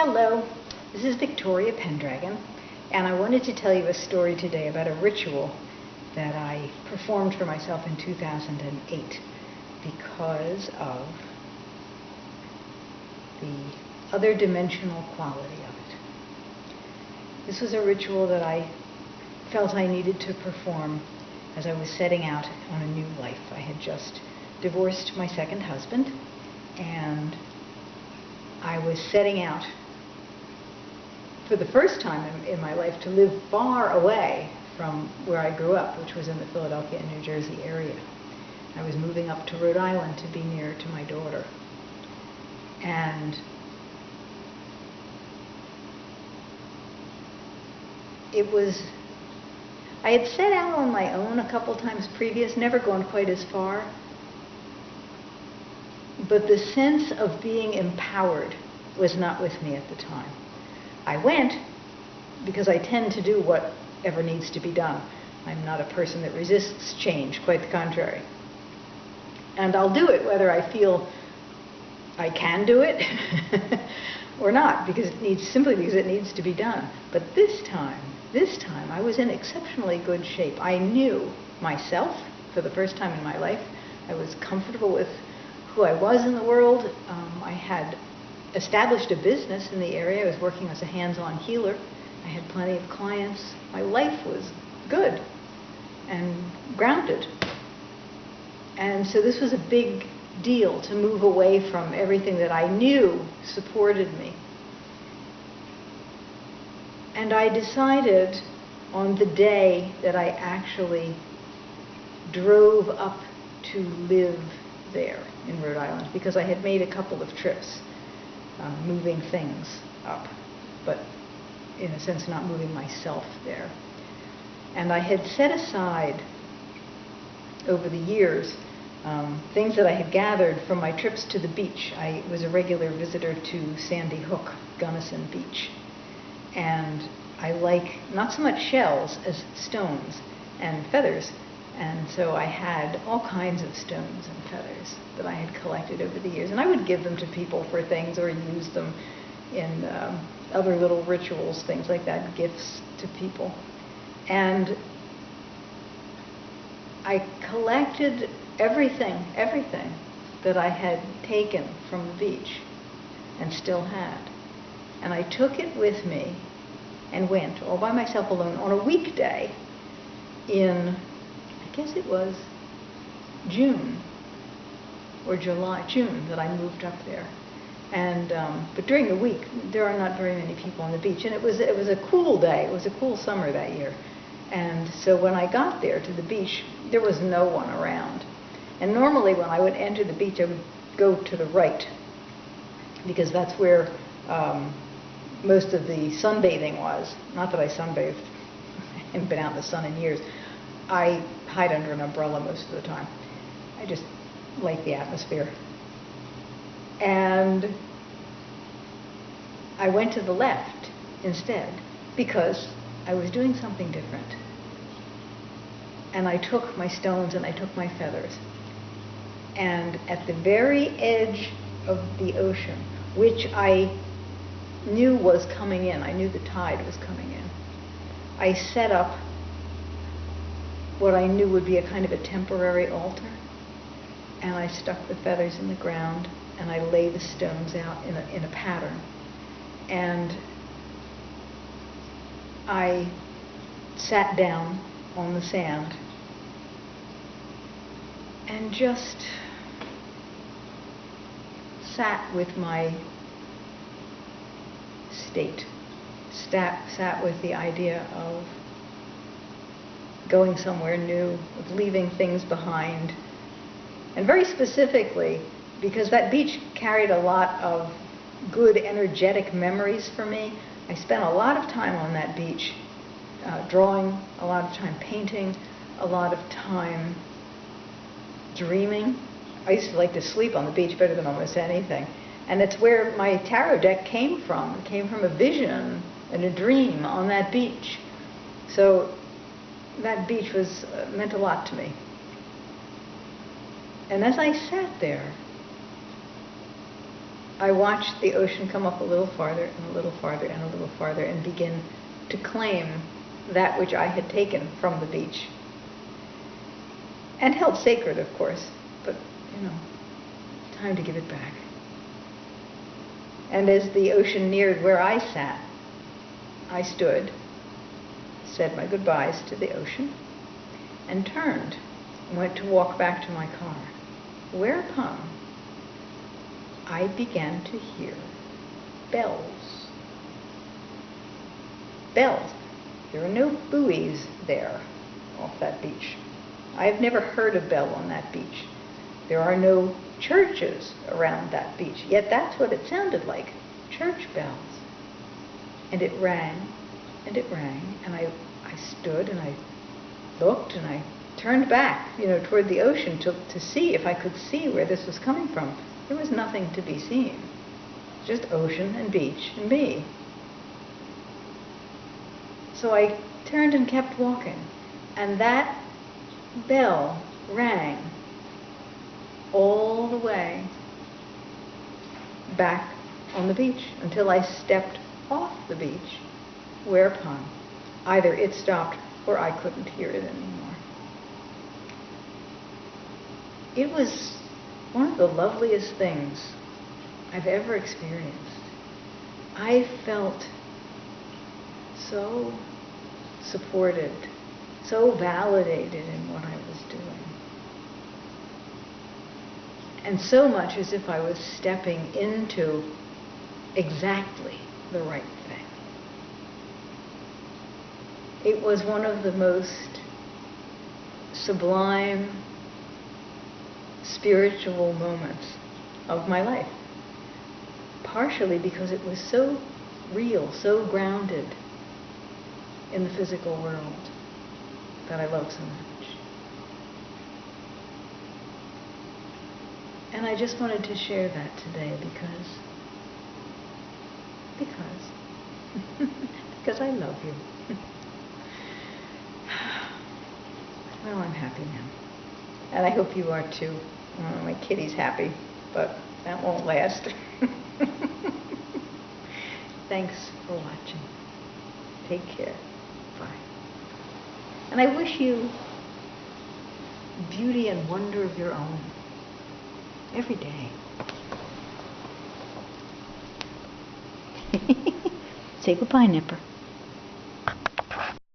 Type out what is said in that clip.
Hello, this is Victoria Pendragon, and I wanted to tell you a story today about a ritual that I performed for myself in 2008 because of the other dimensional quality of it. This was a ritual that I felt I needed to perform as I was setting out on a new life. I had just divorced my second husband, and I was setting out for the first time in my life to live far away from where I grew up, which was in the Philadelphia and New Jersey area. I was moving up to Rhode Island to be near to my daughter. And I had set out on my own a couple times previous, never gone quite as far, but the sense of being empowered was not with me at the time. I went because I tend to do whatever needs to be done. I'm not a person that resists change, quite the contrary. And I'll do it whether I feel I can do it or not, simply because it needs to be done. But this time, I was in exceptionally good shape. I knew myself for the first time in my life. I was comfortable with who I was in the world. I had established a business in the area. I was working as a hands-on healer. I had plenty of clients. My life was good and grounded. And so this was a big deal to move away from everything that I knew supported me. And I decided on the day that I actually drove up to live there in Rhode Island, because I had made a couple of trips moving things up, but in a sense not moving myself there. And I had set aside over the years things that I had gathered from my trips to the beach. I was a regular visitor to Sandy Hook, Gunnison Beach, and I like not so much shells as stones and feathers. And so I had all kinds of stones and feathers that I had collected over the years. And I would give them to people for things or use them in other little rituals, things like that, gifts to people. And I collected everything that I had taken from the beach and still had. And I took it with me and went all by myself alone on a weekday in, I guess it was June or July, June, that I moved up there. And but during the week, there are not very many people on the beach, and it was a cool day. It was a cool summer that year. And so when I got there to the beach, there was no one around. And normally when I would enter the beach, I would go to the right, because that's where most of the sunbathing was. Not that I sunbathed. I haven't been out in the sun in years. I hide under an umbrella most of the time. I just like the atmosphere. And I went to the left instead because I was doing something different. And I took my stones and I took my feathers. And at the very edge of the ocean, which I knew was coming in, I knew the tide was coming in, I set up what I knew would be a kind of a temporary altar, and I stuck the feathers in the ground, and I lay the stones out in a pattern, and I sat down on the sand and just sat with my state, sat with the idea of going somewhere new, of leaving things behind. And very specifically, because that beach carried a lot of good, energetic memories for me, I spent a lot of time on that beach, drawing, a lot of time painting, a lot of time dreaming. I used to like to sleep on the beach better than almost anything. And it's where my tarot deck came from. It came from a vision and a dream on that beach. So that beach meant a lot to me. And as I sat there, I watched the ocean come up a little farther and a little farther and a little farther and begin to claim that which I had taken from the beach. And held sacred, of course, but, time to give it back. And as the ocean neared where I sat, I stood, said my goodbyes to the ocean, and turned and went to walk back to my car. Whereupon, I began to hear bells. Bells. There are no buoys there off that beach. I've never heard a bell on that beach. There are no churches around that beach, yet that's what it sounded like, church bells. And it rang, and I stood and I looked and I turned back, toward the ocean to see if I could see where this was coming from. There was nothing to be seen, just ocean and beach and me. So I turned and kept walking, and that bell rang all the way back on the beach until I stepped off the beach, whereupon either it stopped or I couldn't hear it anymore. It was one of the loveliest things I've ever experienced. I felt so supported, so validated in what I was doing. And so much as if I was stepping into exactly the right thing. It was one of the most sublime spiritual moments of my life. Partially because it was so real, so grounded in the physical world that I love so much. And I just wanted to share that today because I love you. Well, I'm happy now. And I hope you are too. My kitty's happy, but that won't last. Thanks for watching. Take care. Bye. And I wish you beauty and wonder of your own every day. Say goodbye, Nipper.